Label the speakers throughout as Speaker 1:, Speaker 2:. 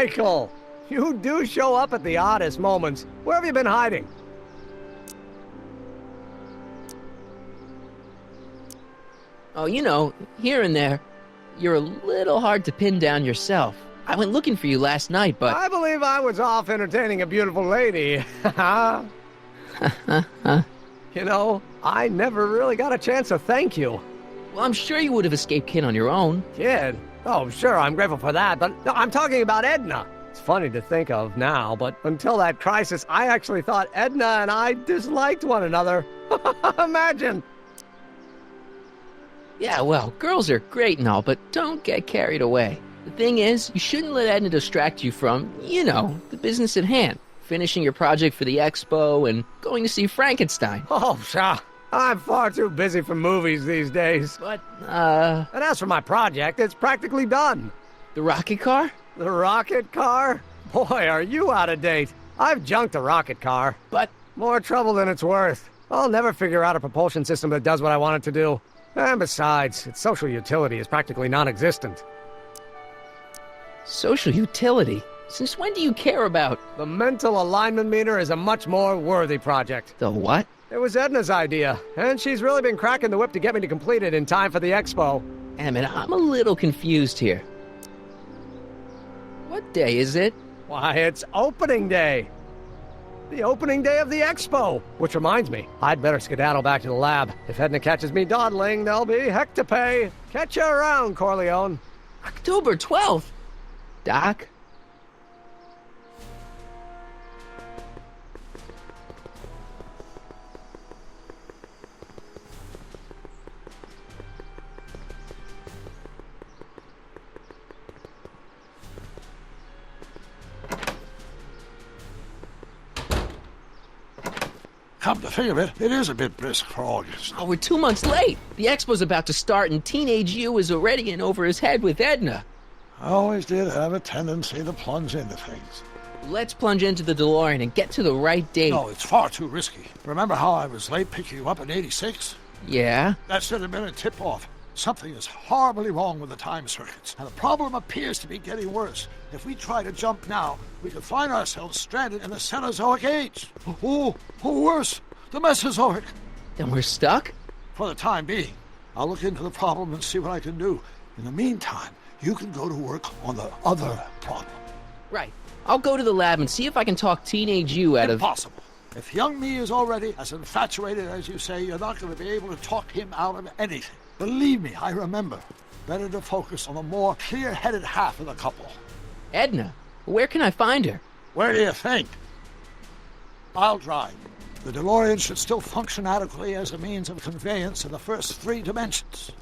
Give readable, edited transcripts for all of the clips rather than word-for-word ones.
Speaker 1: Michael! You do show up at the oddest moments. Where have you been hiding?
Speaker 2: Oh, you know, here and there. You're a little hard to pin down yourself. I went looking for you last night, but...
Speaker 1: I believe I was off entertaining a beautiful lady. You know, I never really got a chance to thank you.
Speaker 2: Well, I'm sure you would have escaped Kid on your own.
Speaker 1: Kid? Oh, sure, I'm grateful for that, but no, I'm talking about Edna. It's funny to think of now, but until that crisis, I actually thought Edna and I disliked one another. Imagine!
Speaker 2: Yeah, well, girls are great and all, but don't get carried away. The thing is, you shouldn't let Edna distract you from, you know, the business at hand. Finishing your project for the expo and going to see Frankenstein.
Speaker 1: Oh, pshaw. I'm far too busy for movies these days.
Speaker 2: But,
Speaker 1: And as for my project, it's practically done.
Speaker 2: the rocket car?
Speaker 1: The rocket car? Boy, are you out of date. I've junked the rocket car.
Speaker 2: But,
Speaker 1: More trouble than it's worth. I'll never figure out a propulsion system that does what I want it to do. And besides, its social utility is practically non-existent.
Speaker 2: social utility? Since when do you care about...
Speaker 1: The mental alignment meter is a much more worthy project.
Speaker 2: The what?
Speaker 1: It was Edna's idea, and she's really been cracking the whip to get me to complete it in time for the expo.
Speaker 2: Emmett, I'm a little confused here. What day is it?
Speaker 1: Why, it's opening day. The opening day of the expo. Which reminds me, I'd better skedaddle back to the lab. If Edna catches me dawdling, there'll be heck to pay. Catch you around, Corleone.
Speaker 2: October 12th? Doc?
Speaker 3: Come to think of it, it is a bit brisk for August.
Speaker 2: Oh, we're 2 months late. The expo's about to start and Teenage You is already in over his head with Edna.
Speaker 3: I always did have a tendency to plunge into things.
Speaker 2: Let's plunge into the DeLorean and get to the right date.
Speaker 3: No, it's far too risky. Remember how I was late picking you up in '86?
Speaker 2: Yeah?
Speaker 3: That should have been a tip-off. Something is horribly wrong with the time circuits, and the problem appears to be getting worse. If we try to jump now, we could find ourselves stranded in the Cenozoic age. Or worse, the Mesozoic.
Speaker 2: Then we're stuck?
Speaker 3: For the time being, I'll look into the problem and see what I can do. In the meantime, you can go to work on the other problem.
Speaker 2: Right. I'll go to the lab and see if I can talk Teenage You out of...
Speaker 3: Impossible. If young me is already as infatuated as you say, you're not going to be able to talk him out of anything. Believe me, I remember. Better to focus on the more clear-headed half of the couple.
Speaker 2: Edna? Where can I find her?
Speaker 3: Where do you think? I'll drive. The DeLorean should still function adequately as a means of conveyance in the first 3 dimensions.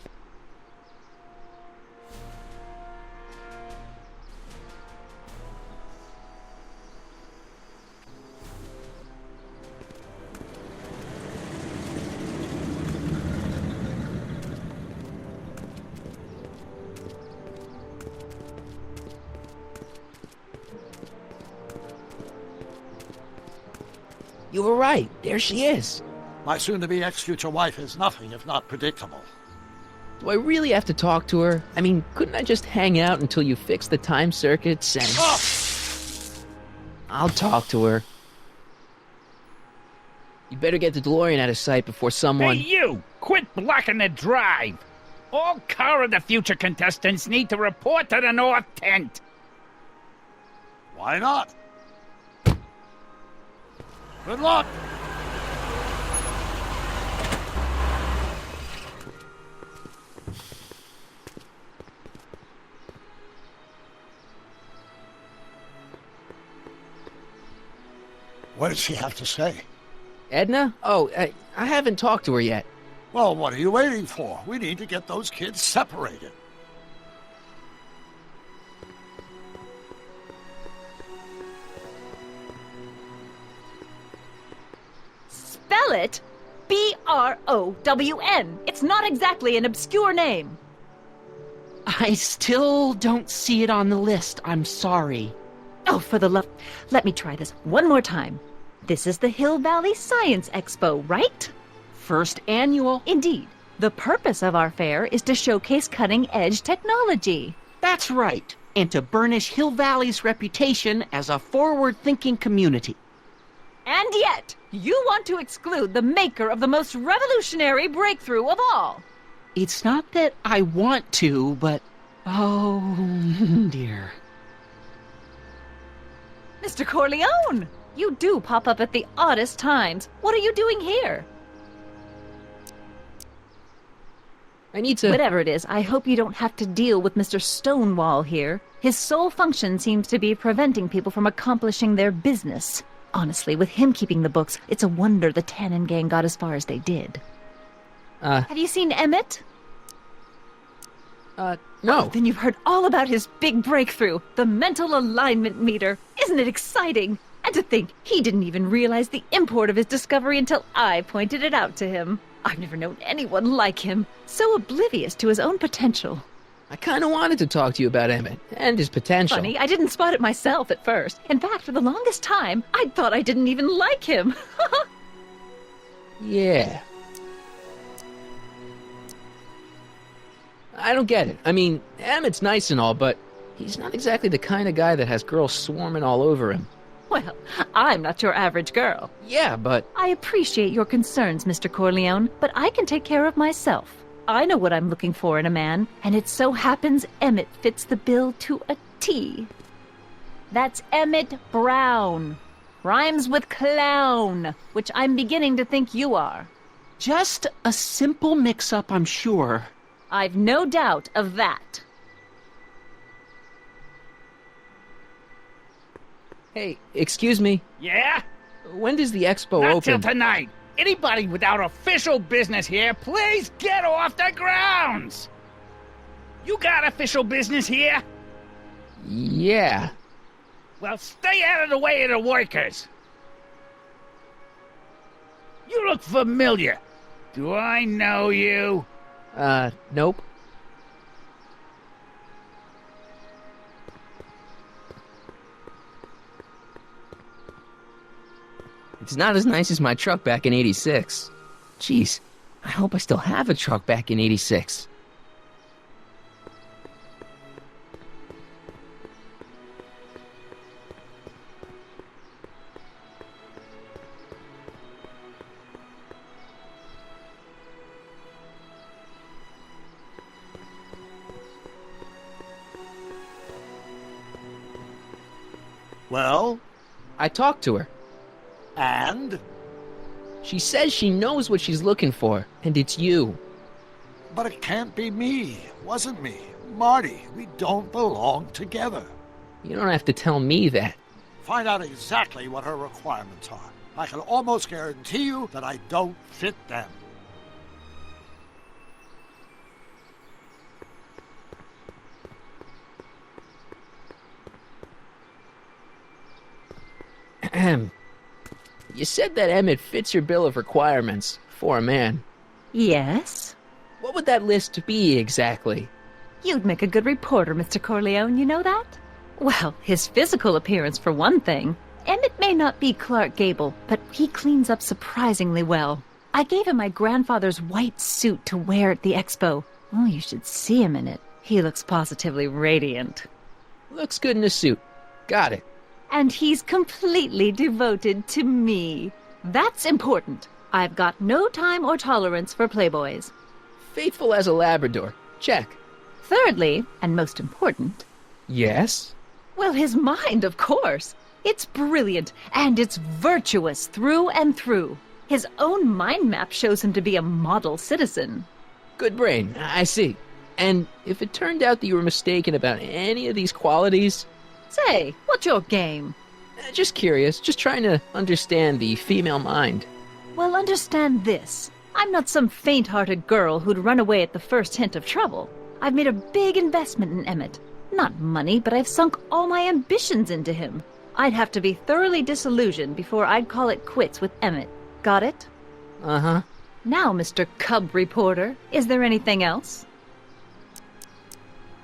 Speaker 2: You were right. There she is.
Speaker 3: My soon-to-be ex-future wife is nothing if not predictable.
Speaker 2: Do I really have to talk to her? I mean, couldn't I just hang out until you fix the time circuits and...
Speaker 3: Oh!
Speaker 2: I'll talk to her. You better get the DeLorean out of sight before someone...
Speaker 4: Hey, you! Quit blocking the drive! All Car of the Future contestants need to report to the North Tent.
Speaker 3: Why not? Good luck! What did she have to say?
Speaker 2: Edna? Oh, I haven't talked to her yet.
Speaker 3: Well, what are you waiting for? We need to get those kids separated.
Speaker 5: Spell it B-R-O-W-N. It's not exactly an obscure name.
Speaker 6: I still don't see it on the list. I'm sorry.
Speaker 5: Oh, for the love... Let me try this one more time. This is the Hill Valley Science Expo, right?
Speaker 6: First annual.
Speaker 5: Indeed. The purpose of our fair is to showcase cutting-edge technology.
Speaker 6: That's right. and to burnish Hill Valley's reputation as a forward-thinking community.
Speaker 5: And yet, you want to exclude the maker of the most revolutionary breakthrough of all.
Speaker 6: It's not that I want to, but... oh, dear.
Speaker 5: Mr. Corleone! You do pop up at the oddest times. What are you doing here?
Speaker 2: I need to...
Speaker 5: Whatever it is, I hope you don't have to deal with Mr. Stonewall here. His sole function seems to be preventing people from accomplishing their business. Honestly, with him keeping the books, it's a wonder the Tannen gang got as far as they did. Have you seen Emmett?
Speaker 2: No.
Speaker 5: Then you've heard all about his big breakthrough, the mental alignment meter. Isn't it exciting? And to think, he didn't even realize the import of his discovery until I pointed it out to him. I've never known anyone like him, so oblivious to his own potential.
Speaker 2: I kind of wanted to talk to you about Emmett and his potential.
Speaker 5: Funny, I didn't spot it myself at first. In fact, for the longest time, I thought I didn't even like him.
Speaker 2: Yeah. I don't get it. I mean, Emmett's nice and all, but he's not exactly the kind of guy that has girls swarming all over him.
Speaker 5: Well, I'm not your average girl.
Speaker 2: Yeah, but...
Speaker 5: I appreciate your concerns, Mr. Corleone, but I can take care of myself. I know what I'm looking for in a man, and it so happens Emmett fits the bill to a T. That's Emmett Brown. Rhymes with clown, which I'm beginning to think you are.
Speaker 6: Just a simple mix-up, I'm sure.
Speaker 5: I've no doubt of that.
Speaker 2: Hey, excuse me.
Speaker 4: Yeah?
Speaker 2: When does the expo
Speaker 4: Not
Speaker 2: open?
Speaker 4: till tonight. Anybody without official business here, please get off the grounds! You got official business here?
Speaker 2: Yeah.
Speaker 4: Well, stay out of the way of the workers. You look familiar. Do I know you?
Speaker 2: Nope. It's not as nice as my truck back in '86. Jeez, I hope I still have a truck back in '86.
Speaker 3: Well,
Speaker 2: I talked to her.
Speaker 3: and?
Speaker 2: She says she knows what she's looking for, and it's you.
Speaker 3: But it can't be me. Wasn't me. Marty, we don't belong together.
Speaker 2: You don't have to tell me that.
Speaker 3: Find out exactly what her requirements are. I can almost guarantee you that I don't fit them.
Speaker 2: Ahem. You said that Emmett fits your bill of requirements for a man.
Speaker 5: Yes?
Speaker 2: What would that list be exactly?
Speaker 5: You'd make a good reporter, Mr. Corleone, you know that? Well, his physical appearance for one thing. Emmett may not be Clark Gable, but he cleans up surprisingly well. I gave him my grandfather's white suit to wear at the expo. Oh, you should see him in it. He looks positively radiant.
Speaker 2: Looks good in a suit. Got it.
Speaker 5: And he's completely devoted to me. That's important. I've got no time or tolerance for playboys.
Speaker 2: Faithful as a Labrador. Check.
Speaker 5: Thirdly, and most important,
Speaker 2: Yes?
Speaker 5: well, his mind, of course. It's brilliant, and it's virtuous through and through. His own mind map shows him to be a model citizen.
Speaker 2: Good brain. I see. And if it turned out that you were mistaken about any of these qualities...
Speaker 5: Say, what's your game?
Speaker 2: Just curious. Just trying to understand the female mind.
Speaker 5: Well, understand this. I'm not some faint-hearted girl who'd run away at the first hint of trouble. I've made a big investment in Emmett. Not money, but I've sunk all my ambitions into him. I'd have to be thoroughly disillusioned before I'd call it quits with Emmett. Got it?
Speaker 2: Uh-huh.
Speaker 5: Now, Mr. Cub Reporter, is there anything else?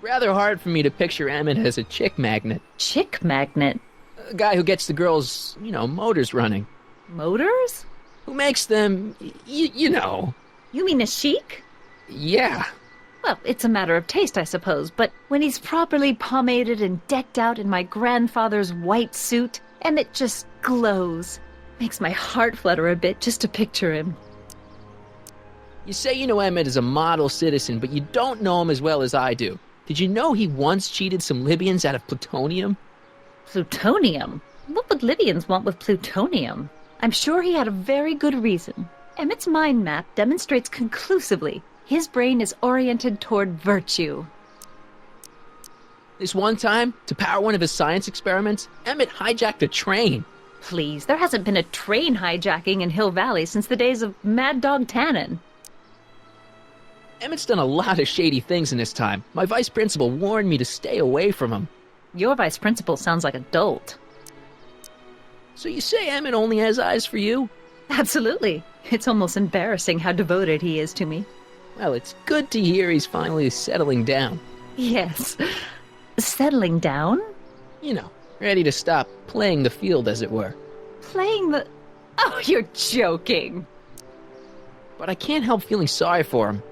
Speaker 2: Rather hard for me to picture Emmett as a chick magnet.
Speaker 5: Chick magnet?
Speaker 2: A guy who gets the girls, motors running.
Speaker 5: Motors?
Speaker 2: Who makes them, you know.
Speaker 5: You mean a chic?
Speaker 2: Yeah.
Speaker 5: Well, it's a matter of taste, I suppose, but when he's properly pomaded and decked out in my grandfather's white suit, Emmett just glows. Makes my heart flutter a bit just to picture him.
Speaker 2: You say you know Emmett is a model citizen, but you don't know him as well as I do. Did you know he once cheated some Libyans out of plutonium?
Speaker 5: Plutonium? What would Libyans want with plutonium? I'm sure he had a very good reason. Emmett's mind map demonstrates conclusively his brain is oriented toward virtue.
Speaker 2: This one time, to power one of his science experiments, Emmett hijacked a train.
Speaker 5: Please, there hasn't been a train hijacking in Hill Valley since the days of Mad Dog Tannen.
Speaker 2: Emmett's done a lot of shady things in his time. My vice principal warned me to stay away from him.
Speaker 5: Your vice principal sounds like a dolt.
Speaker 2: So you say Emmett only has eyes for you?
Speaker 5: Absolutely. It's almost embarrassing how devoted he is to me.
Speaker 2: Well, it's good to hear he's finally settling down.
Speaker 5: Yes. Settling down?
Speaker 2: You know, ready to stop playing the field, as it were.
Speaker 5: Playing the... Oh, you're joking.
Speaker 2: But I can't help feeling sorry for him.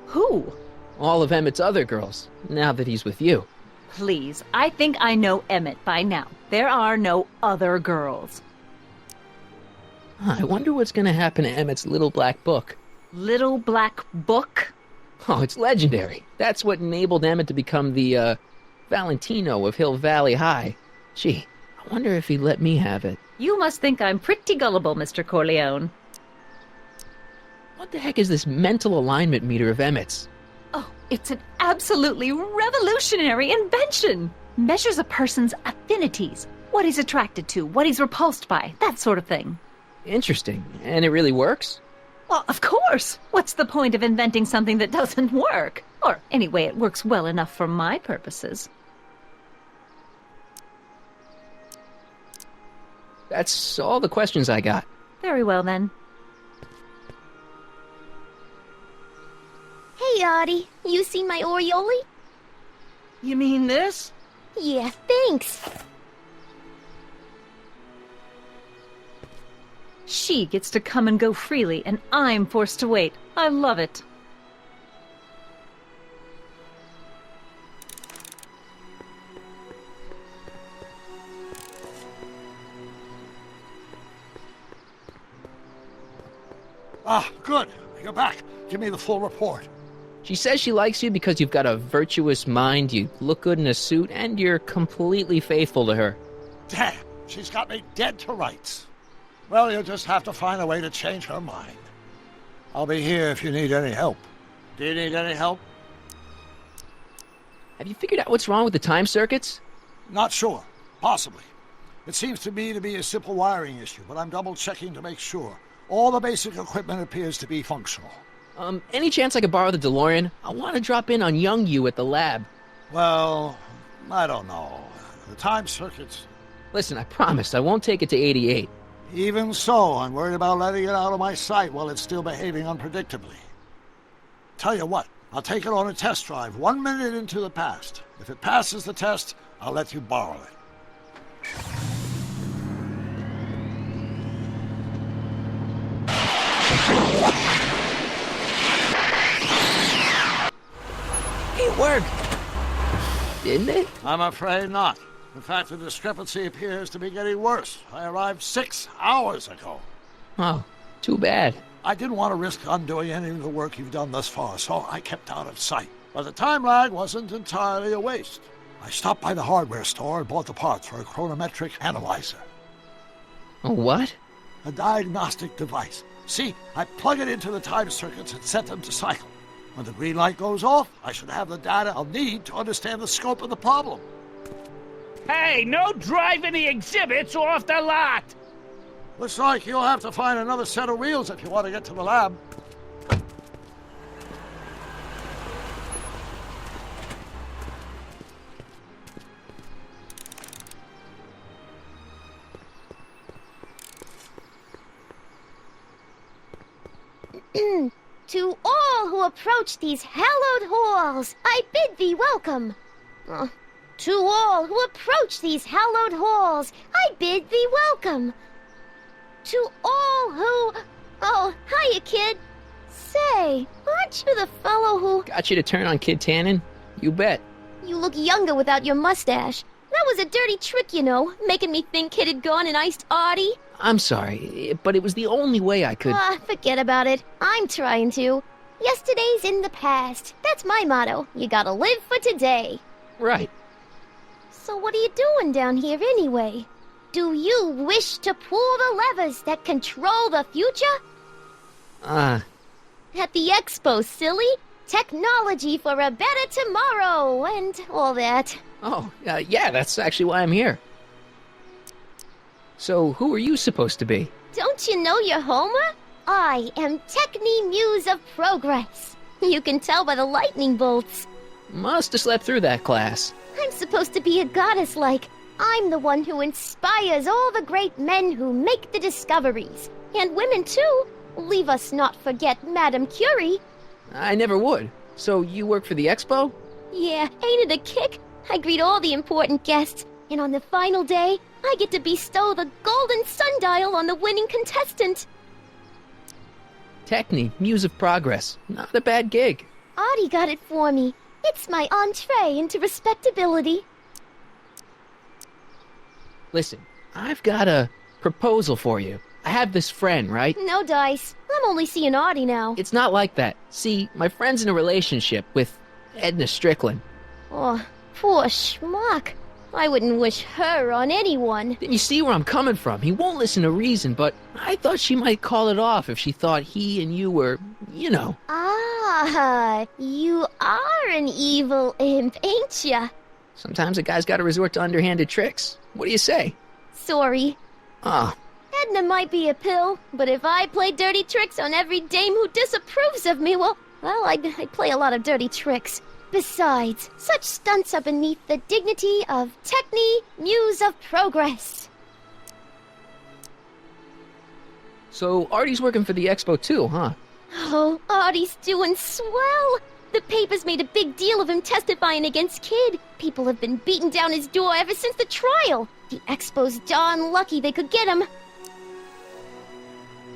Speaker 5: Who?
Speaker 2: All of Emmett's other girls, now that he's with you.
Speaker 5: Please, I think I know Emmett by now. There are no other girls.
Speaker 2: I wonder what's going to happen to Emmett's little black book.
Speaker 5: Little black book?
Speaker 2: Oh, it's legendary. That's what enabled Emmett to become the, Valentino of Hill Valley High. Gee, I wonder if he'd let me have it.
Speaker 5: You must think I'm pretty gullible, Mr. Corleone.
Speaker 2: What the heck is this mental alignment meter of Emmett's?
Speaker 5: Oh, it's an absolutely revolutionary invention. Measures a person's affinities, what he's attracted to, what he's repulsed by, that sort of thing.
Speaker 2: Interesting. And it really works?
Speaker 5: Well, of course. What's the point of inventing something that doesn't work? Or, anyway, it works well enough for my purposes.
Speaker 2: That's all the questions I got.
Speaker 5: Very well, then.
Speaker 7: Hey, Audie, you seen my Oriole?
Speaker 6: You mean this?
Speaker 7: Yeah, thanks.
Speaker 5: She gets to come and go freely, and I'm forced to wait. I love it.
Speaker 3: Ah, good. You're back. Give me the full report.
Speaker 2: She says she likes you because you've got a virtuous mind, you look good in a suit, and you're completely faithful to her.
Speaker 3: Damn, she's got me dead to rights. Well, you'll just have to find a way to change her mind. I'll be here if you need any help. Do you need any help?
Speaker 2: Have you figured out what's wrong with the time circuits?
Speaker 3: Not sure. Possibly. It seems to me to be a simple wiring issue, but I'm double-checking to make sure. All the basic equipment appears to be functional.
Speaker 2: Any chance I could borrow the DeLorean? I want to drop in on young you at the lab.
Speaker 3: Well, I don't know. The time circuits...
Speaker 2: Listen, I promise I won't take it to 88.
Speaker 3: Even so, I'm worried about letting it out of my sight while it's still behaving unpredictably. Tell you what, I'll take it on a test drive 1 minute into the past. If it passes the test, I'll let you borrow it.
Speaker 2: It worked! Didn't it?
Speaker 3: I'm afraid not. In fact, the discrepancy appears to be getting worse. I arrived 6 hours ago.
Speaker 2: Oh, too bad.
Speaker 3: I didn't want to risk undoing any of the work you've done thus far, so I kept out of sight. But the time lag wasn't entirely a waste. I stopped by the hardware store and bought the parts for a chronometric analyzer.
Speaker 2: A what?
Speaker 3: A diagnostic device. See, I plug it into the time circuits and set them to cycle. When the green light goes off, I should have the data I'll need to understand the scope of the problem.
Speaker 4: Hey, no driving the exhibits off the lot!
Speaker 3: Looks like you'll have to find another set of wheels if you want to get to the lab.
Speaker 7: To all who approach these hallowed halls, I bid thee welcome. To all who approach these hallowed halls, I bid thee welcome. To all who... Oh, hiya, kid. Say, aren't you the fellow who...
Speaker 2: Got you to turn on Kid Tannen? You bet.
Speaker 7: You look younger without your mustache. That was a dirty trick, you know, making me think Kid had gone and iced Artie.
Speaker 2: I'm sorry, but it was the only way I could...
Speaker 7: Forget about it. I'm trying to. Yesterday's in the past. That's my motto. You gotta live for today.
Speaker 2: Right.
Speaker 7: So what are you doing down here anyway? Do you wish to pull the levers that control the future? At the expo, silly. Technology for a better tomorrow, and all that.
Speaker 2: Oh, yeah, that's actually why I'm here. So, who are you supposed to be?
Speaker 7: Don't you know your Homer? I am Techni Muse of Progress. You can tell by the lightning bolts.
Speaker 2: Must have slept through that class.
Speaker 7: I'm supposed to be a goddess-like. I'm the one who inspires all the great men who make the discoveries. And women, too. Leave us not forget Madame Curie.
Speaker 2: I never would. So, you work for the expo?
Speaker 7: Yeah, ain't it a kick? I greet all the important guests, and on the final day, I get to bestow the golden sundial on the winning contestant.
Speaker 2: Techni, Muse of Progress. Not a bad gig.
Speaker 7: Artie got it for me. It's my entree into respectability.
Speaker 2: Listen, I've got a proposal for you. I have this friend, right?
Speaker 7: No dice. I'm only seeing Artie now.
Speaker 2: It's not like that. See, my friend's in a relationship with Edna Strickland.
Speaker 7: Oh, poor schmuck. I wouldn't wish her on anyone.
Speaker 2: Then you see where I'm coming from. He won't listen to reason, but I thought she might call it off if she thought he and you were, you know.
Speaker 7: Ah, you are an evil imp, ain't ya?
Speaker 2: Sometimes a guy's got to resort to underhanded tricks. What do you say?
Speaker 7: Sorry.
Speaker 2: Ah,
Speaker 7: Edna might be a pill, but if I play dirty tricks on every dame who disapproves of me, well, I'd play a lot of dirty tricks. Besides, such stunts are beneath the dignity of Techni, Muse of Progress.
Speaker 2: so Artie's working for the expo too, huh?
Speaker 7: Oh, Artie's doing swell. The papers made a big deal of him testifying against Kid. People have been beating down his door ever since the trial. The expo's darn lucky they could get him.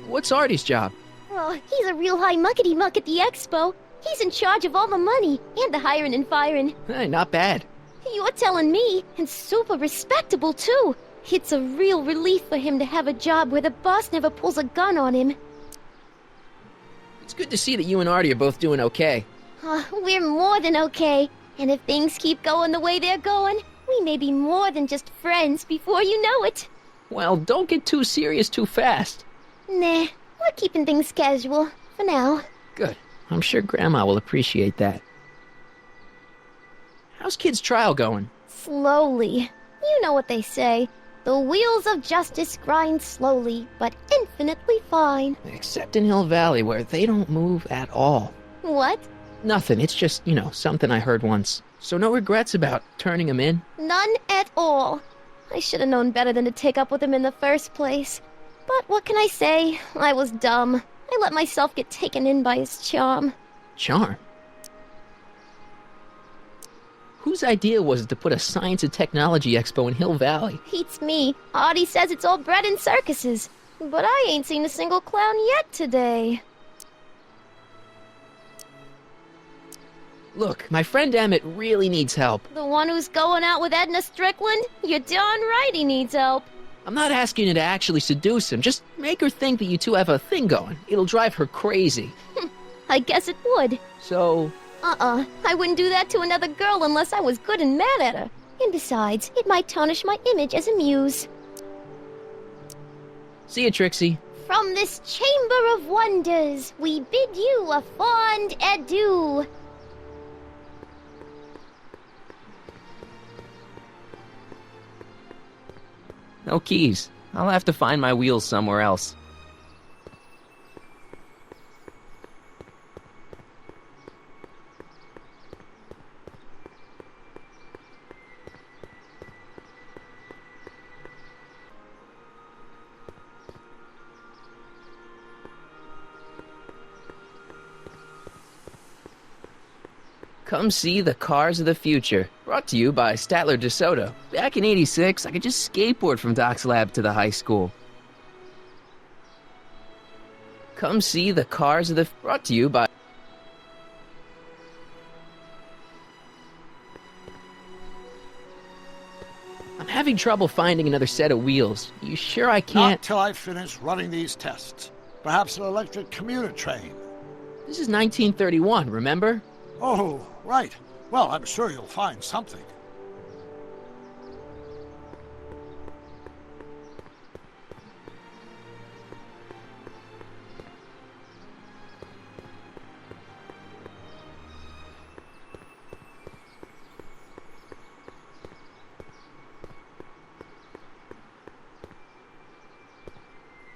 Speaker 2: What's Artie's job?
Speaker 7: Oh, he's a real high muckety-muck at the expo. He's in charge of all the money and the hiring and firing.
Speaker 2: Hey, not bad.
Speaker 7: You're telling me, and super respectable, too. It's a real relief for him to have a job where the boss never pulls a gun on him.
Speaker 2: It's good to see that you and Artie are both doing okay.
Speaker 7: We're more than okay. And if things keep going the way they're going, we may be more than just friends before you know it.
Speaker 2: Well, don't get too serious too fast.
Speaker 7: Nah, we're keeping things casual, for now.
Speaker 2: Good. I'm sure Grandma will appreciate that. How's Kid's trial going?
Speaker 7: Slowly. You know what they say. The wheels of justice grind slowly, but infinitely fine.
Speaker 2: Except in Hill Valley, where they don't move at all.
Speaker 7: What?
Speaker 2: Nothing. It's just, something I heard once. So no regrets about turning him in?
Speaker 7: None at all. I should have known better than to take up with him in the first place. But what can I say? I was dumb. I let myself get taken in by his charm.
Speaker 2: Charm? Whose idea was it to put a science and technology expo in Hill Valley?
Speaker 7: Beats me. Artie says it's all bred in circuses. But I ain't seen a single clown yet today.
Speaker 2: Look, my friend Emmett really needs help.
Speaker 7: The one who's going out with Edna Strickland? You're darn right he needs help.
Speaker 2: I'm not asking you to actually seduce him. Just make her think that you two have a thing going. It'll drive her crazy.
Speaker 7: I guess it would.
Speaker 2: So...
Speaker 7: I wouldn't do that to another girl unless I was good and mad at her. And besides, it might tarnish my image as a muse.
Speaker 2: See you, Trixie.
Speaker 7: From this chamber of wonders, we bid you a fond adieu.
Speaker 8: No keys. I'll have to find my wheels somewhere else.
Speaker 2: Come see the cars of the future. Brought to you by Statler DeSoto. Back in '86, I could just skateboard from Doc's lab to the high school.
Speaker 8: Come see the cars of the... Brought to you by... I'm having trouble finding another set of wheels. You sure I can't...
Speaker 3: Not till I finish running these tests. Perhaps an electric commuter train.
Speaker 8: This is 1931, remember?
Speaker 3: Oh, right. Well, I'm sure you'll find something.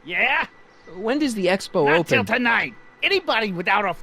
Speaker 4: Yeah?
Speaker 8: When does the expo
Speaker 4: Not
Speaker 8: open?
Speaker 4: till tonight. Anybody without a...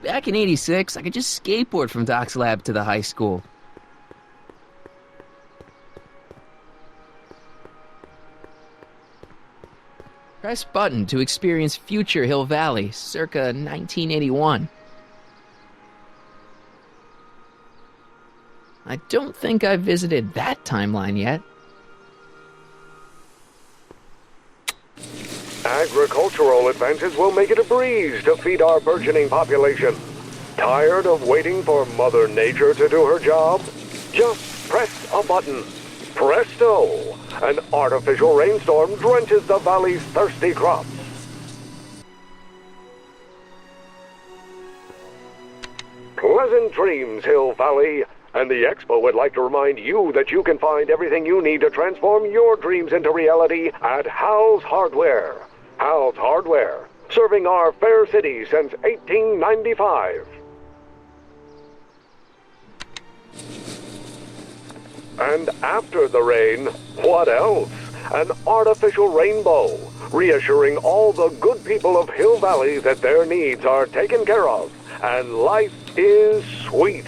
Speaker 8: Back in '86, I could just skateboard from Doc's lab to the high school. Press button to experience future Hill Valley, circa 1981. I don't think I've visited that timeline yet.
Speaker 1: Agricultural advances will make it a breeze to feed our burgeoning population. Tired of waiting for Mother Nature to do her job? Just press a button. Presto! An artificial rainstorm drenches the valley's thirsty crops. Pleasant dreams, Hill Valley. And the Expo would like to remind you that you can find everything you need to transform your dreams into reality at Hal's Hardware. Hal's Hardware, serving our fair city since 1895. And after the rain, what else? An artificial rainbow, reassuring all the good people of Hill Valley that their needs are taken care of, and life is sweet.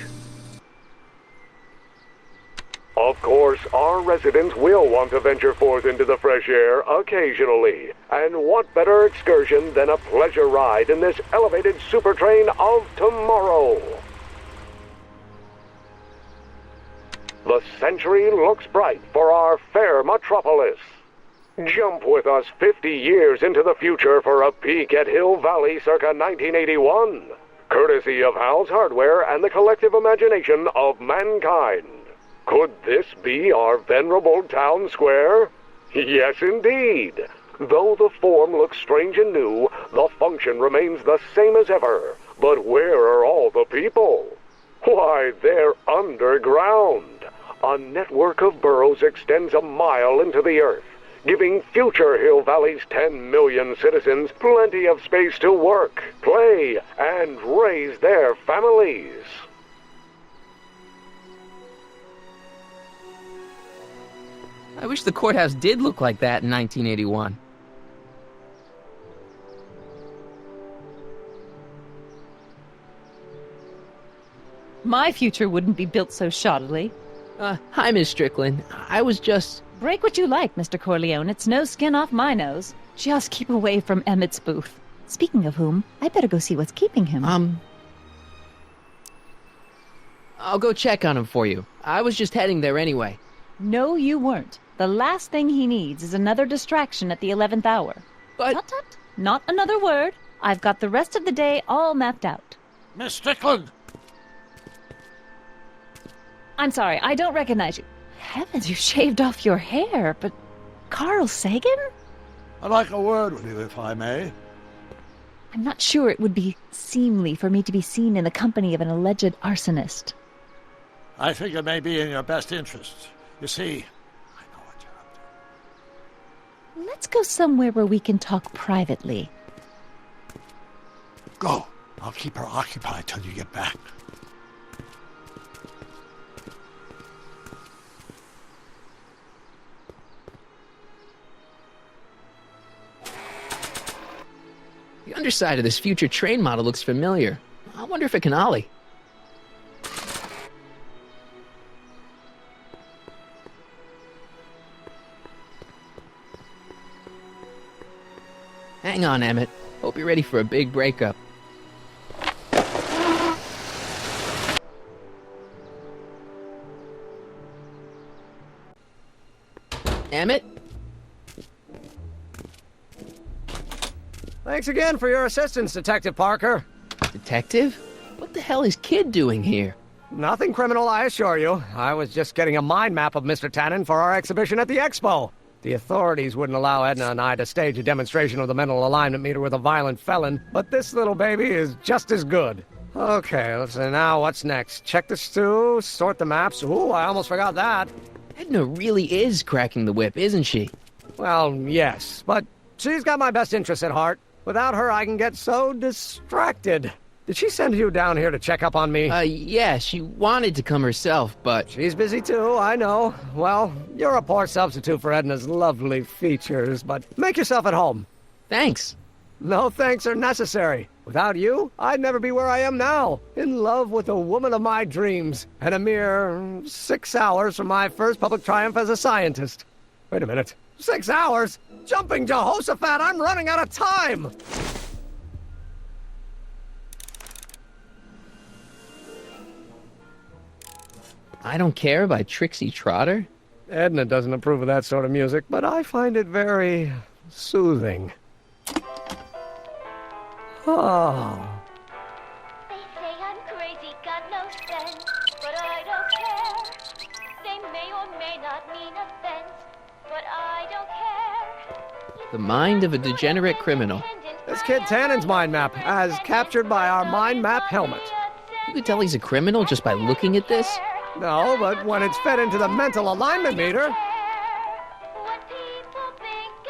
Speaker 1: Of course, our residents will want to venture forth into the fresh air occasionally. And what better excursion than a pleasure ride in this elevated super train of tomorrow? The century looks bright for our fair metropolis. Jump with us 50 years into the future for a peek at Hill Valley circa 1981, courtesy of Hal's Hardware and the collective imagination of mankind. Could this be our venerable town square? Yes, indeed. Though the form looks strange and new, the function remains the same as ever. But where are all the people? Why, they're underground. A network of burrows extends a mile into the earth, giving future Hill Valley's 10 million citizens plenty of space to work, play, and raise their families.
Speaker 8: I wish the courthouse did look like that in 1981.
Speaker 5: My future wouldn't be built so shoddily.
Speaker 8: Hi, Miss Strickland. I was just...
Speaker 5: Break what you like, Mr. Corleone. It's no skin off my nose. Just keep away from Emmett's booth. Speaking of whom, I better go see what's keeping him.
Speaker 8: I'll go check on him for you. I was just heading there anyway.
Speaker 5: No, you weren't. The last thing he needs is another distraction at the 11th hour.
Speaker 8: But...
Speaker 5: Tut, tut. Not another word. I've got the rest of the day all mapped out.
Speaker 3: Miss Strickland!
Speaker 5: I'm sorry, I don't recognize you. Heavens, you shaved off your hair, but... Carl Sagan?
Speaker 3: I'd like a word with you, if I may.
Speaker 5: I'm not sure it would be seemly for me to be seen in the company of an alleged arsonist.
Speaker 3: I think it may be in your best interest. You see, I know what you're up to.
Speaker 5: Let's go somewhere where we can talk privately.
Speaker 3: Go. I'll keep her occupied till you get back.
Speaker 8: The underside of this future train model looks familiar. I wonder if it can ollie.
Speaker 2: Hang on, Emmett. Hope you're ready for a big breakup. Emmett?
Speaker 1: Thanks again for your assistance, Detective Parker.
Speaker 2: Detective? What the hell is Kid doing here?
Speaker 1: Nothing criminal, I assure you. I was just getting a mind map of Mr. Tannen for our exhibition at the Expo. The authorities wouldn't allow Edna and I to stage a demonstration of the mental alignment meter with a violent felon, but this little baby is just as good. Okay, let's see now what's next. Check the stew, sort the maps. Ooh, I almost forgot that.
Speaker 2: Edna really is cracking the whip, isn't she?
Speaker 1: Well, yes, but she's got my best interests at heart. Without her, I can get so distracted. Did she send you down here to check up on me?
Speaker 2: Yeah, she wanted to come herself, but...
Speaker 1: She's busy too, I know. Well, you're a poor substitute for Edna's lovely features, but make yourself at home.
Speaker 2: Thanks.
Speaker 1: No thanks are necessary. Without you, I'd never be where I am now, in love with the woman of my dreams, and a mere 6 hours from my first public triumph as a scientist. Wait a minute. 6 hours? Jumping Jehoshaphat, I'm running out of time!
Speaker 2: I Don't Care by Trixie Trotter?
Speaker 1: Edna doesn't approve of that sort of music, but I find it very soothing. Oh.
Speaker 7: They say I'm crazy, got no sense, but I don't care. They may or may not mean offense, but I don't care.
Speaker 2: The Mind of a Degenerate Criminal.
Speaker 1: It's Kid Tannen's mind map, as captured by our mind map helmet.
Speaker 2: You could tell he's a criminal just by looking at this?
Speaker 1: No, but when it's fed into the mental alignment meter...
Speaker 7: What people think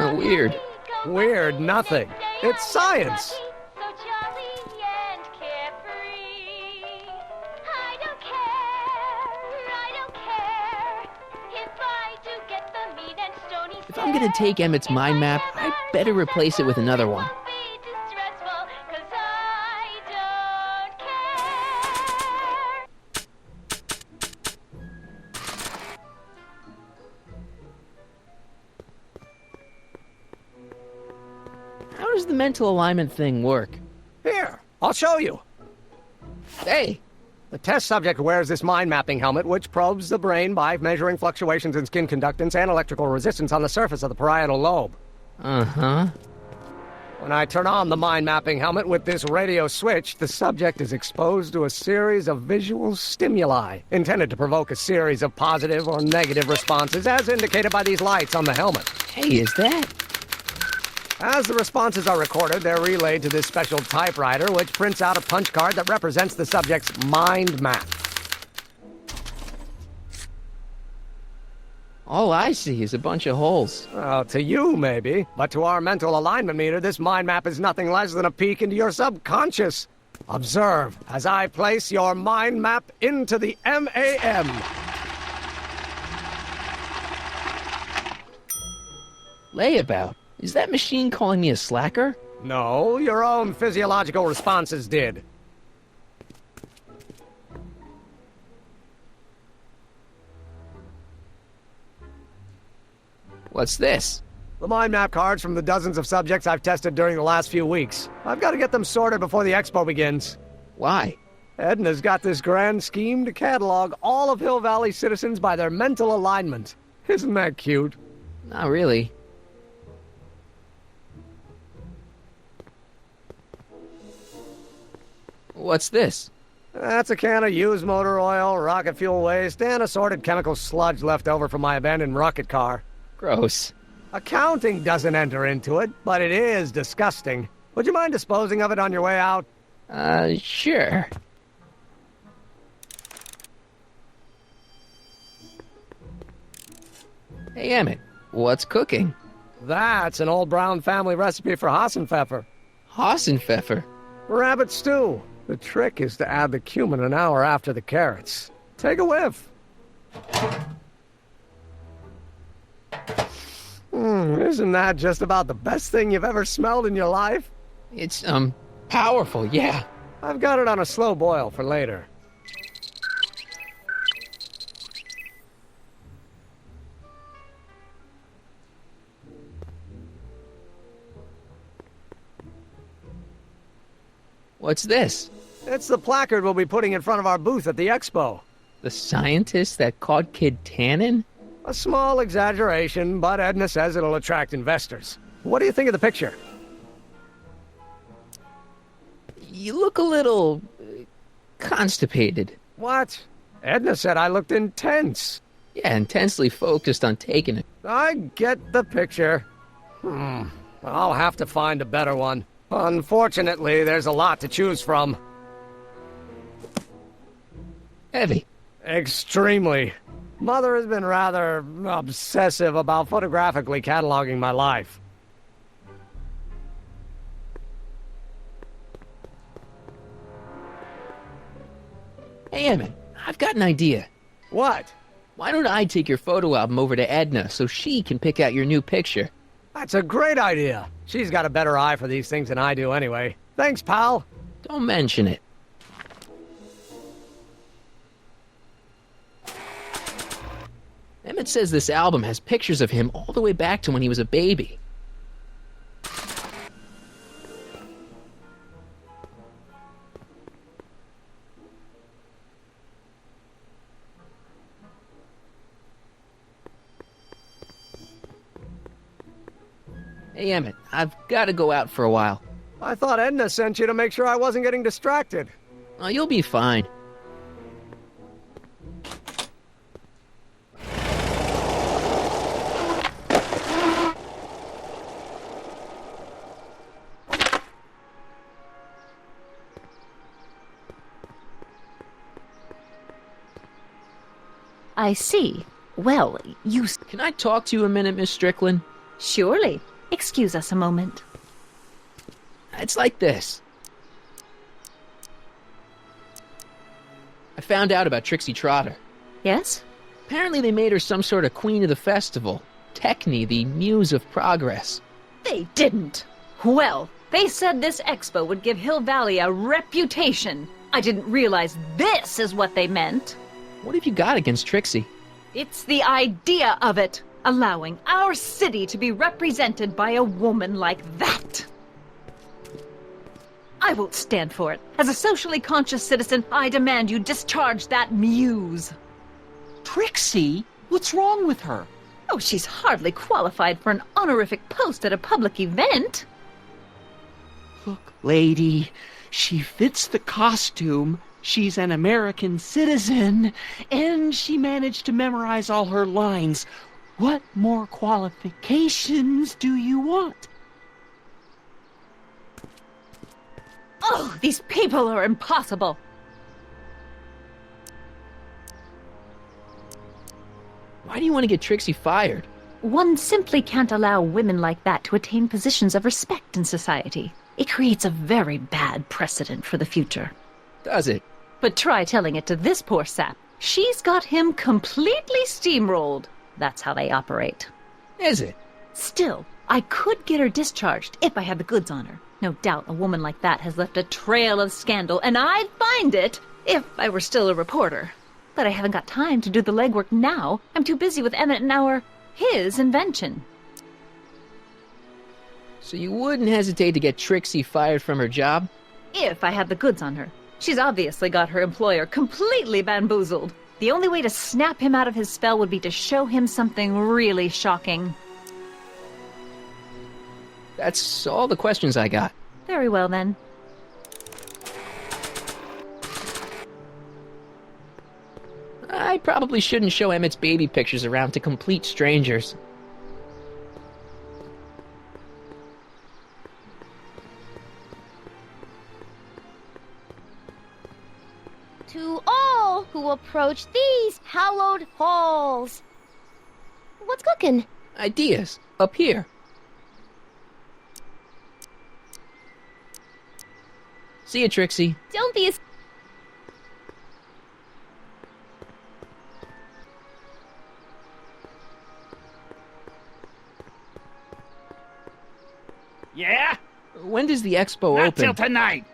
Speaker 7: of me.
Speaker 2: Weird.
Speaker 1: Weird nothing. It's science.
Speaker 7: So jolly and carefree. I don't care if I do get the mean and stony.
Speaker 2: If I'm gonna take Emmett's mind map, I'd better replace it with another one. How does the mental alignment thing work?
Speaker 1: Here, I'll show you.
Speaker 2: Hey!
Speaker 1: The test subject wears this mind mapping helmet, which probes the brain by measuring fluctuations in skin conductance and electrical resistance on the surface of the parietal lobe.
Speaker 2: Uh-huh.
Speaker 1: When I turn on the mind mapping helmet with this radio switch, the subject is exposed to a series of visual stimuli intended to provoke a series of positive or negative responses, as indicated by these lights on the helmet.
Speaker 2: Hey, is that...
Speaker 1: As the responses are recorded, they're relayed to this special typewriter, which prints out a punch card that represents the subject's mind map.
Speaker 2: All I see is a bunch of holes.
Speaker 1: Well, to you, maybe. But to our mental alignment meter, this mind map is nothing less than a peek into your subconscious. Observe as I place your mind map into the MAM.
Speaker 2: Layabout. Is that machine calling me a slacker?
Speaker 1: No, your own physiological responses did.
Speaker 2: What's this?
Speaker 1: The mind map cards from the dozens of subjects I've tested during the last few weeks. I've got to get them sorted before the expo begins.
Speaker 2: Why?
Speaker 1: Edna's got this grand scheme to catalog all of Hill Valley citizens by their mental alignment. Isn't that cute?
Speaker 2: Not really. What's this?
Speaker 1: That's a can of used motor oil, rocket fuel waste, and assorted chemical sludge left over from my abandoned rocket car.
Speaker 2: Gross.
Speaker 1: Accounting doesn't enter into it, but it is disgusting. Would you mind disposing of it on your way out?
Speaker 2: Sure. Hey, Emmett, what's cooking?
Speaker 1: That's an old Brown family recipe for Hassenpfeffer.
Speaker 2: Hassenpfeffer?
Speaker 1: Rabbit stew. The trick is to add the cumin an hour after the carrots. Take a whiff. Isn't that just about the best thing you've ever smelled in your life?
Speaker 2: It's, powerful, yeah.
Speaker 1: I've got it on a slow boil for later.
Speaker 2: What's this?
Speaker 1: It's the placard we'll be putting in front of our booth at the expo.
Speaker 2: The scientist that caught Kid Tannen?
Speaker 1: A small exaggeration, but Edna says it'll attract investors. What do you think of the picture?
Speaker 2: You look a little constipated.
Speaker 1: What? Edna said I looked intense.
Speaker 2: Yeah, intensely focused on taking it.
Speaker 1: I get the picture. I'll have to find a better one. Unfortunately, there's a lot to choose from.
Speaker 2: Heavy.
Speaker 1: Extremely. Mother has been rather obsessive about photographically cataloging my life.
Speaker 2: Hey, Emmett, I've got an idea.
Speaker 1: What?
Speaker 2: Why don't I take your photo album over to Edna so she can pick out your new picture?
Speaker 1: That's a great idea. She's got a better eye for these things than I do anyway. Thanks, pal.
Speaker 2: Don't mention it. Emmett says this album has pictures of him all the way back to when he was a baby. Hey, Emmett, I've got to go out for a while.
Speaker 1: I thought Edna sent you to make sure I wasn't getting distracted.
Speaker 2: Oh, you'll be fine.
Speaker 5: I see. Well, you...
Speaker 2: Can I talk to you a minute, Miss Strickland?
Speaker 5: Surely. Excuse us a moment.
Speaker 2: It's like this. I found out about Trixie Trotter.
Speaker 5: Yes?
Speaker 2: Apparently they made her some sort of queen of the festival. Techne, the muse of progress.
Speaker 5: They didn't. Well, they said this expo would give Hill Valley a reputation. I didn't realize this is what they meant.
Speaker 2: What have you got against Trixie?
Speaker 5: It's the idea of it. Allowing our city to be represented by a woman like that. I won't stand for it. As a socially conscious citizen, I demand you discharge that muse.
Speaker 6: Trixie? What's wrong with her?
Speaker 5: Oh, she's hardly qualified for an honorific post at a public event.
Speaker 6: Look, lady, she fits the costume. She's an American citizen, and she managed to memorize all her lines. What more qualifications do you want?
Speaker 5: Oh, these people are impossible.
Speaker 2: Why do you want to get Trixie fired?
Speaker 5: One simply can't allow women like that to attain positions of respect in society. It creates a very bad precedent for the future.
Speaker 2: Does it?
Speaker 5: But try telling it to this poor sap. She's got him completely steamrolled. That's how they operate.
Speaker 2: Is it?
Speaker 5: Still, I could get her discharged if I had the goods on her. No doubt a woman like that has left a trail of scandal, and I'd find it if I were still a reporter. But I haven't got time to do the legwork now. I'm too busy with Emmett and his invention.
Speaker 2: So you wouldn't hesitate to get Trixie fired from her job?
Speaker 5: If I had the goods on her. She's obviously got her employer completely bamboozled. The only way to snap him out of his spell would be to show him something really shocking.
Speaker 2: That's all the questions I got.
Speaker 5: Very well, then.
Speaker 2: I probably shouldn't show Emmett's baby pictures around to complete strangers.
Speaker 7: To all who approach these hallowed halls. What's cooking?
Speaker 2: Ideas. Up here. See ya, Trixie.
Speaker 7: Don't be as...
Speaker 4: Yeah?
Speaker 2: When does the expo
Speaker 4: Not
Speaker 2: open?
Speaker 4: till tonight.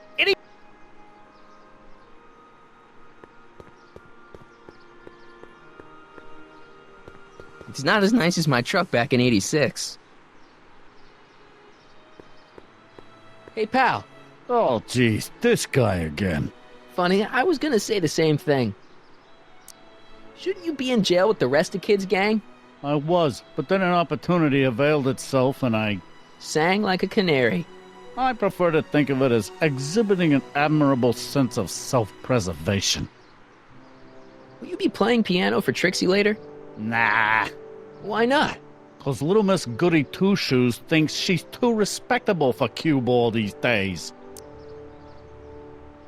Speaker 2: It's not as nice as my truck back in '86. Hey, pal.
Speaker 9: Oh, geez, this guy again.
Speaker 2: Funny, I was gonna say the same thing. Shouldn't you be in jail with the rest of Kid's gang?
Speaker 9: I was, but then an opportunity availed itself and I
Speaker 2: Sang like a canary.
Speaker 9: I prefer to think of it as exhibiting an admirable sense of self-preservation.
Speaker 2: Will you be playing piano for Trixie later?
Speaker 9: Nah,
Speaker 2: Why not?
Speaker 9: 'cause little Miss Goody Two-Shoes thinks she's too respectable for cue ball these days.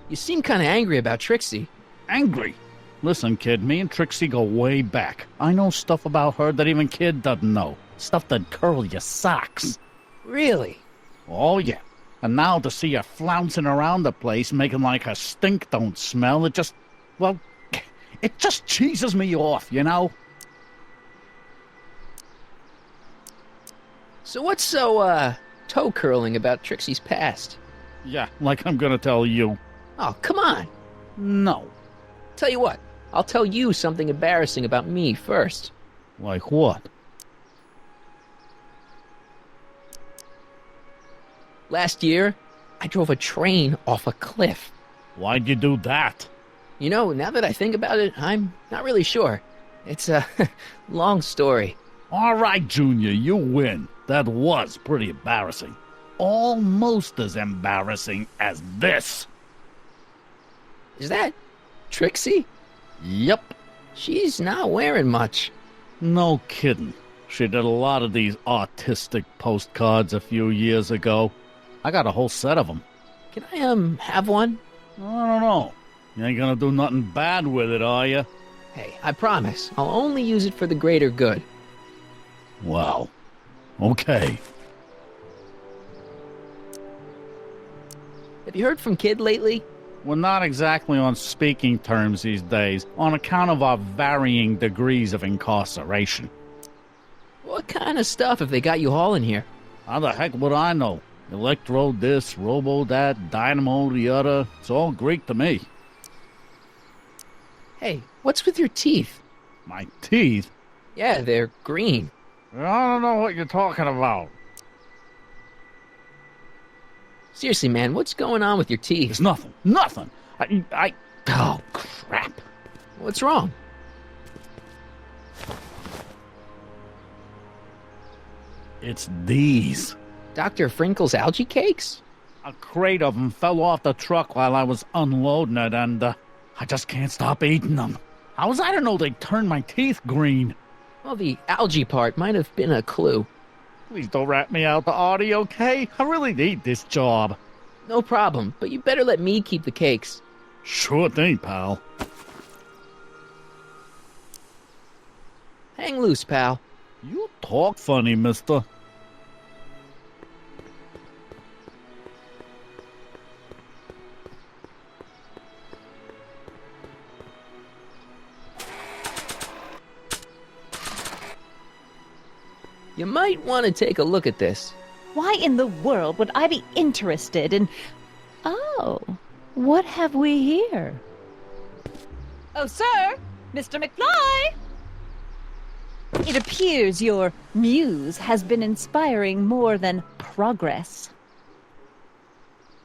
Speaker 2: You seem kinda angry about Trixie.
Speaker 9: Angry? Listen, kid, me and Trixie go way back. I know stuff about her that even Kid doesn't know. Stuff that'd curl your socks.
Speaker 2: Really?
Speaker 9: Oh, yeah. And now to see her flouncing around the place, making like her stink don't smell, it just cheeses me off, you know?
Speaker 2: So what's so, toe-curling about Trixie's past?
Speaker 9: Yeah, like I'm gonna tell you.
Speaker 2: Oh, come on.
Speaker 9: No.
Speaker 2: Tell you what, I'll tell you something embarrassing about me first.
Speaker 9: Like what?
Speaker 2: Last year, I drove a train off a cliff.
Speaker 9: Why'd you do that?
Speaker 2: You know, now that I think about it, I'm not really sure. It's a long story.
Speaker 9: All right, Junior, you win. That was pretty embarrassing. Almost as embarrassing as this.
Speaker 2: Is that Trixie?
Speaker 9: Yep.
Speaker 2: She's not wearing much.
Speaker 9: No kidding. She did a lot of these artistic postcards a few years ago. I got a whole set of them.
Speaker 2: Can I, have one?
Speaker 9: I don't know. You ain't gonna do nothing bad with it, are you?
Speaker 2: Hey, I promise. I'll only use it for the greater good.
Speaker 9: Well, okay.
Speaker 2: Have you heard from Kid lately?
Speaker 9: We're not exactly on speaking terms these days, on account of our varying degrees of incarceration.
Speaker 2: What kind of stuff have they got you hauling here?
Speaker 9: How the heck would I know? Electro this, robo that, dynamo the other. It's all Greek to me.
Speaker 2: Hey, what's with your teeth?
Speaker 9: My teeth?
Speaker 2: Yeah, they're green.
Speaker 9: I don't know what you're talking about.
Speaker 2: Seriously, man, what's going on with your teeth?
Speaker 9: It's nothing. Nothing. Oh, crap.
Speaker 2: What's wrong?
Speaker 9: It's these.
Speaker 2: Dr. Frinkle's algae cakes?
Speaker 9: A crate of them fell off the truck while I was unloading it, and I just can't stop eating them. How was I to know they'd turn my teeth green?
Speaker 2: Well, the algae part might have been a clue.
Speaker 9: Please don't rat me out, Artie, okay? I really need this job.
Speaker 2: No problem, but you better let me keep the cakes.
Speaker 9: Sure thing, pal.
Speaker 2: Hang loose, pal.
Speaker 9: You talk funny, mister.
Speaker 2: You might want to take a look at this.
Speaker 5: Why in the world would I be interested in... Oh, what have we here? Oh, sir! Mr. McFly! It appears your muse has been inspiring more than progress.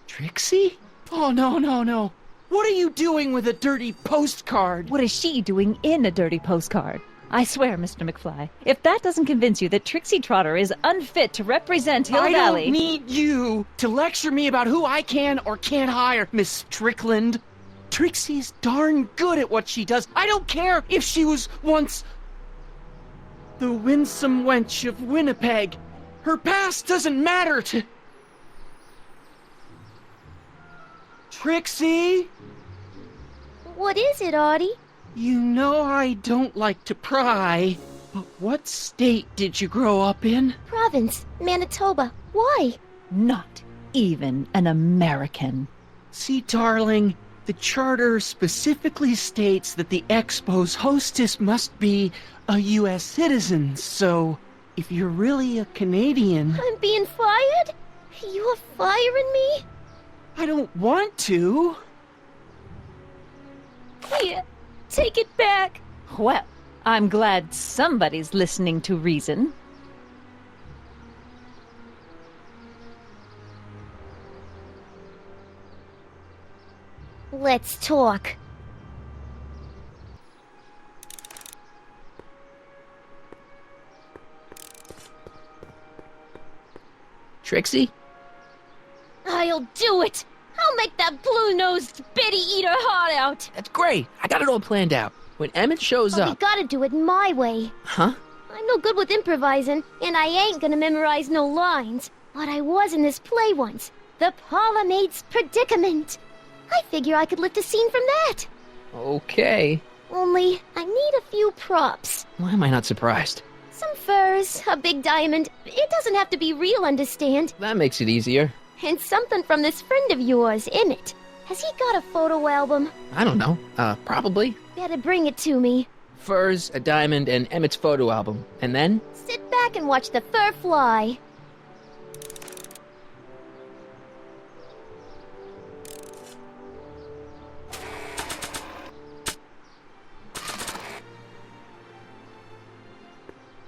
Speaker 6: Trixie? Oh, no. What are you doing with a dirty postcard?
Speaker 5: What is she doing in a dirty postcard? I swear, Mr. McFly, if that doesn't convince you that Trixie Trotter is unfit to represent Hill Valley...
Speaker 6: I don't need you to lecture me about who I can or can't hire, Miss Strickland. Trixie's darn good at what she does. I don't care if she was once the winsome wench of Winnipeg. Her past doesn't matter to... Trixie?
Speaker 7: What is it, Artie?
Speaker 6: You know I don't like to pry, but what state did you grow up in?
Speaker 7: Province, Manitoba. Why?
Speaker 5: Not even an American.
Speaker 6: See, darling, the charter specifically states that the Expo's hostess must be a U.S. citizen, so if you're really a Canadian...
Speaker 7: I'm being fired? You are firing me?
Speaker 6: I don't want to.
Speaker 7: Here, take it back.
Speaker 5: Well, I'm glad somebody's listening to reason.
Speaker 7: Let's talk.
Speaker 2: Trixie?
Speaker 7: I'll do it! I'll make that blue-nosed bitty eat her heart out!
Speaker 2: That's great. I got it all planned out. When Emmett shows
Speaker 7: But we
Speaker 2: up...
Speaker 7: gotta do it my way.
Speaker 2: Huh?
Speaker 7: I'm no good with improvising, and I ain't gonna memorize no lines. But I was in this play once. The Parlourmaid's Predicament. I figure I could lift a scene from that.
Speaker 2: Okay.
Speaker 7: Only, I need a few props.
Speaker 2: Why am I not surprised?
Speaker 7: Some furs, a big diamond. It doesn't have to be real, understand?
Speaker 2: That makes it easier.
Speaker 7: And something from this friend of yours, Emmett. Has he got a photo album?
Speaker 2: I don't know. Probably.
Speaker 7: Better bring it to me.
Speaker 2: Furs, a diamond, and Emmett's photo album. And then?
Speaker 7: Sit back and watch the fur fly.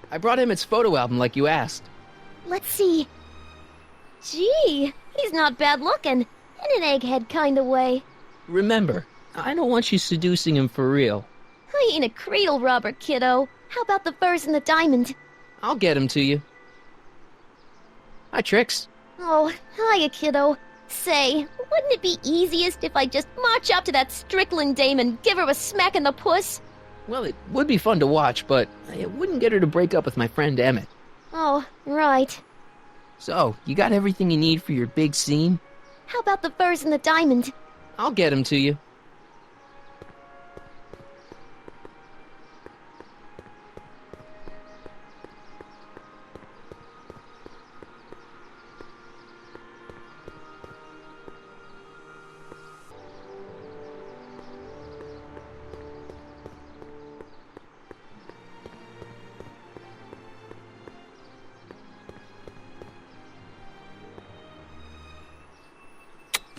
Speaker 2: I brought Emmett's photo album like you asked.
Speaker 7: Let's see. Gee, he's not bad looking. In an egghead kind of way.
Speaker 2: Remember, I don't want you seducing him for real.
Speaker 7: I ain't a cradle robber, kiddo. How about the furs and the diamond?
Speaker 2: I'll get him to you. Hi, Trix.
Speaker 7: Oh, hiya, kiddo. Say, wouldn't it be easiest if I just march up to that Strickland dame and give her a smack in the puss?
Speaker 2: Well, it would be fun to watch, but it wouldn't get her to break up with my friend Emmett.
Speaker 7: Oh, right.
Speaker 2: So, you got everything you need for your big scene?
Speaker 7: How about the furs and the diamond?
Speaker 2: I'll get him to you.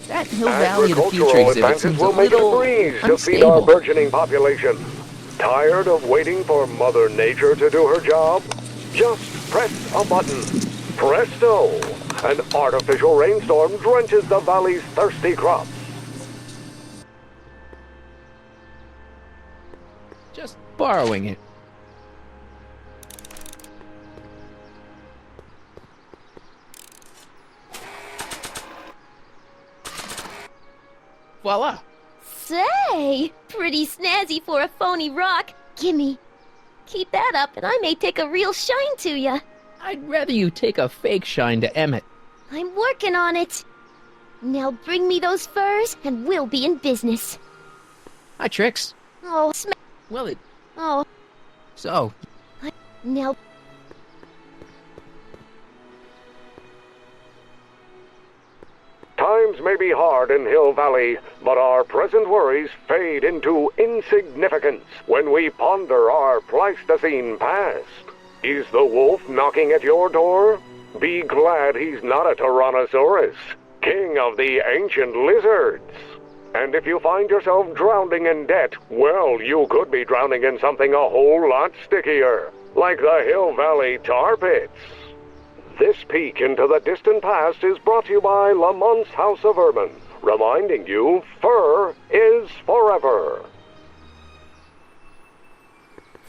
Speaker 2: That Hill Valley of the Future
Speaker 10: Agricultural
Speaker 2: exhibit
Speaker 10: advances
Speaker 2: seems a
Speaker 10: will make it a
Speaker 2: little
Speaker 10: breeze to feed our
Speaker 2: unstable.
Speaker 10: burgeoning population. Tired of waiting for Mother Nature to do her job? Just press a button. Presto! An artificial rainstorm drenches the valley's thirsty crops.
Speaker 2: Just borrowing it. Voila!
Speaker 7: Say, pretty snazzy for a phony rock. Gimme. Keep that up and I may take a real shine to ya.
Speaker 2: I'd rather you take a fake shine to Emmett.
Speaker 7: I'm working on it. Now bring me those furs and we'll be in business.
Speaker 2: Hi, Trix.
Speaker 7: Oh,
Speaker 2: Well, it...
Speaker 7: oh,
Speaker 2: So,
Speaker 7: now...
Speaker 10: Times may be hard in Hill Valley, but our present worries fade into insignificance when we ponder our Pleistocene past. Is the wolf knocking at your door? Be glad he's not a Tyrannosaurus, king of the ancient lizards. And if you find yourself drowning in debt, well, you could be drowning in something a whole lot stickier, like the Hill Valley tar pits. This peek into the distant past is brought to you by Lamont's House of Ermine, reminding you fur is forever.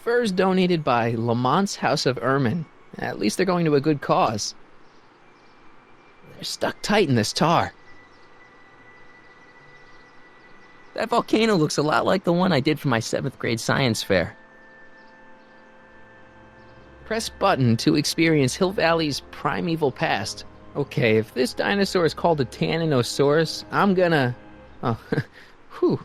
Speaker 2: furs donated by Lamont's House of Ermine. At least they're going to a good cause. They're stuck tight in this tar. That volcano looks a lot like the one I did for my 7th grade science fair. Press button to experience Hill Valley's primeval past. Okay, if this dinosaur is called a Tanninosaurus, I'm gonna... Oh, whew.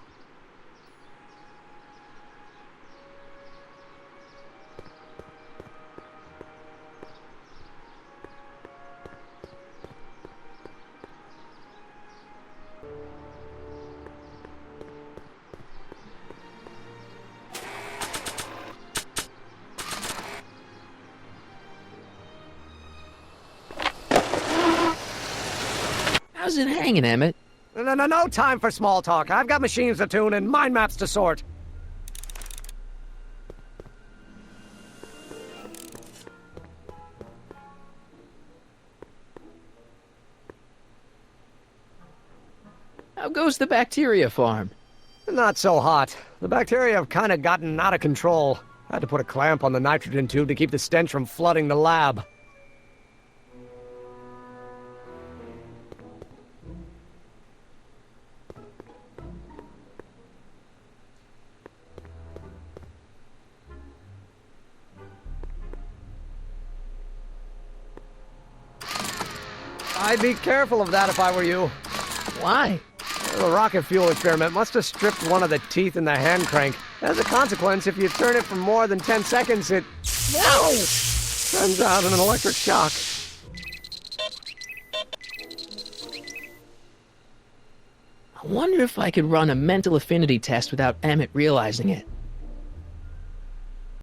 Speaker 2: How's it hanging, Emmett?
Speaker 1: No time for small talk. I've got machines to tune and mind maps to sort.
Speaker 2: How goes the bacteria farm?
Speaker 1: Not so hot. The bacteria have kind of gotten out of control. I had to put a clamp on the nitrogen tube to keep the stench from flooding the lab. I'd be careful of that if I were you.
Speaker 2: Why?
Speaker 1: The rocket fuel experiment must have stripped one of the teeth in the hand crank. As a consequence, if you turn it for more than 10 seconds, it... Ow! Sends out an electric shock.
Speaker 2: I wonder if I could run a mental affinity test without Emmett realizing it.